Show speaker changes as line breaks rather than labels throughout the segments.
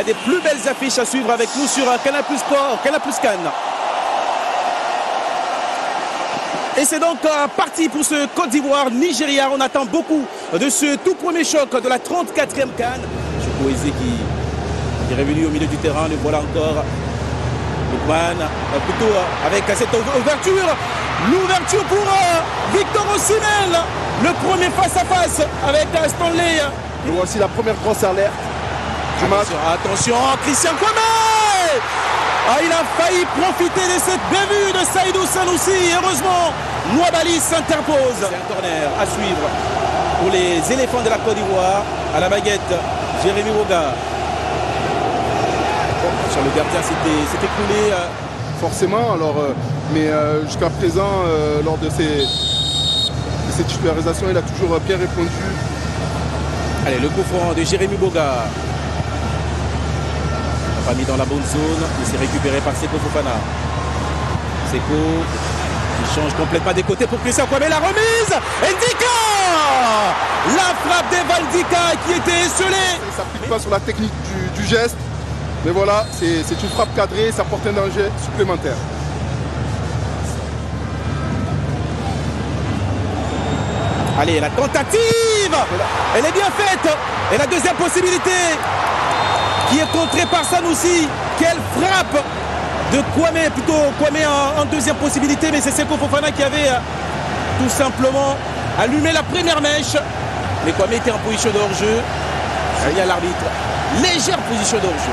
Il y a des plus belles affiches à suivre avec nous sur Canal Plus Sport, Canal Plus Cannes. Et c'est donc parti pour ce Côte d'Ivoire-Nigeria. On attend beaucoup de ce tout premier choc de la 34e Cannes. Chukwueze qui est revenu au milieu du terrain, le voilà encore. Lukman, plutôt avec cette ouverture. L'ouverture pour Victor Osimhen. Le premier face-à-face avec Stanley.
Et voici la première grosse alerte du match.
Attention, Christian Kwame! Il a failli profiter de cette bévue de Saïdou Sanoussi. Heureusement, Mouabali s'interpose. C'est un corner à suivre pour les éléphants de la Côte d'Ivoire. À la baguette, Jérémy Boga. Sur le gardien, c'était écoulé.
Forcément, alors, mais jusqu'à présent, lors de ses titularisations, il a toujours bien répondu.
Allez, le coup franc de Jérémy Boga. Pas mis dans la bonne zone, il s'est récupéré par Seko Fofana. Seko qui change complètement des côtés pour Christian Kwame. La remise, Ndika, la frappe d'Evan Ndika qui était esselée.
Il ne s'applique pas sur la technique du geste, mais voilà, c'est une frappe cadrée, ça porte un danger supplémentaire.
Allez, la tentative, elle est bien faite. Et la deuxième possibilité qui est contrée par Sanoussi. Quelle frappe de Kwame, plutôt Kwame en deuxième possibilité, mais c'est Seko Fofana qui avait tout simplement allumé la première mèche. Mais Kwame était en position de hors-jeu. Il y a l'arbitre. Légère position de hors-jeu.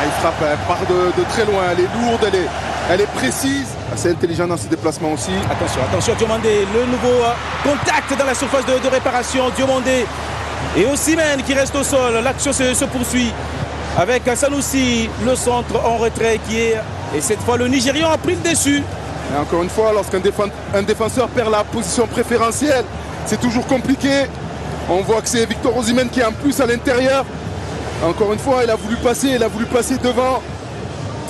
Il frappe, elle part de très loin, elle est lourde, elle est précise, assez intelligente dans ses déplacements aussi.
Attention, Diomandé, le nouveau contact dans la surface de réparation. Diomandé et Osimhen qui reste au sol. L'action se poursuit avec Sanoussi, le centre en retrait qui est... Et cette fois, le Nigérian a pris le dessus.
Et encore une fois, lorsqu'un défenseur perd la position préférentielle, c'est toujours compliqué. On voit que c'est Victor Osimhen qui est en plus à l'intérieur. Encore une fois, il a voulu passer devant.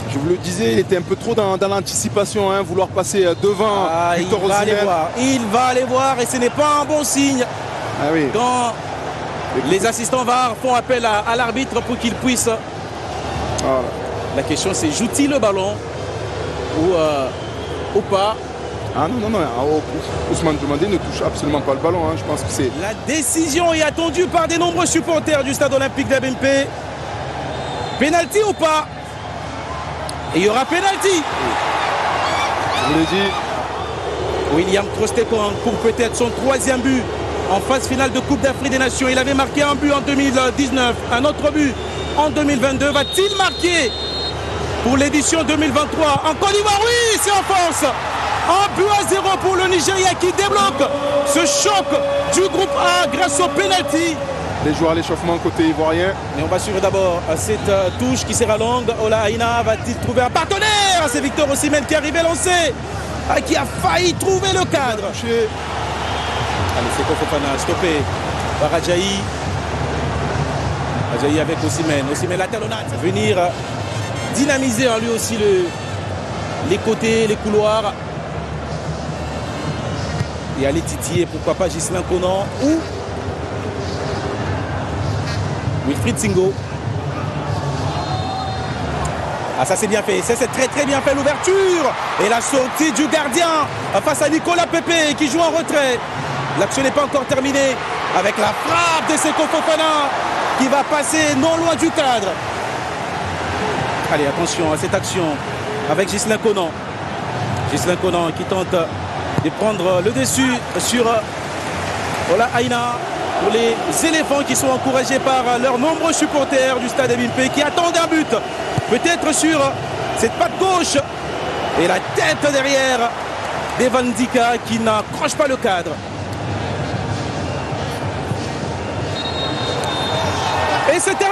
Je vous le disais, il était un peu trop dans l'anticipation, vouloir passer devant Victor Osimhen.
Il va aller voir et ce n'est pas un bon signe.
Ah oui.
Quand les assistants VAR font appel à l'arbitre pour qu'il puisse...
Voilà.
La question c'est, joue-t-il le ballon ou pas?
Ah non. Ousmane Diomandé ne touche absolument pas le ballon. Je pense que c'est...
La décision est attendue par de nombreux supporters du stade olympique d'Abempe. Pénalty ou pas? Et il y aura pénalty.
Je vous l'ai dit.
William Trostekong pour peut-être son 3e but en phase finale de Coupe d'Afrique des Nations. Il avait marqué un but en 2019, un autre but en 2022. Va-t-il marquer pour l'édition 2023 en Côte d'Ivoire? Oui, c'est en force. 1-0 pour le Nigeria qui débloque ce choc du groupe A grâce au pénalty.
Les joueurs à l'échauffement côté ivoirien.
Et on va suivre d'abord cette touche qui sera longue. Ola Aina va-t-il trouver un partenaire? C'est Victor Osimhen qui arrive lancé, qui a failli trouver le cadre. Allez, c'est Fofana, stoppé par Adjaï. Adjaï avec Osimhen. Osimhen la talonnade. Venir dynamiser en lui aussi les côtés, les couloirs. Et aller titiller, pourquoi pas Ghislain Conan ou Wilfried Singo. Ah, ça c'est bien fait, ça c'est très bien fait, l'ouverture et la sortie du gardien face à Nicolas Pepe qui joue en retrait. L'action n'est pas encore terminée avec la frappe de Seko Fofana qui va passer non loin du cadre. Allez, attention à cette action avec Ghislain Conan. Ghislain Conan qui tente de prendre le dessus sur Ola Aina. Pour les éléphants qui sont encouragés par leurs nombreux supporters du stade Abempe qui attendent un but. Peut-être sur cette patte gauche. Et la tête derrière d'Evan Ndika qui n'accroche pas le cadre. Et c'est terminé.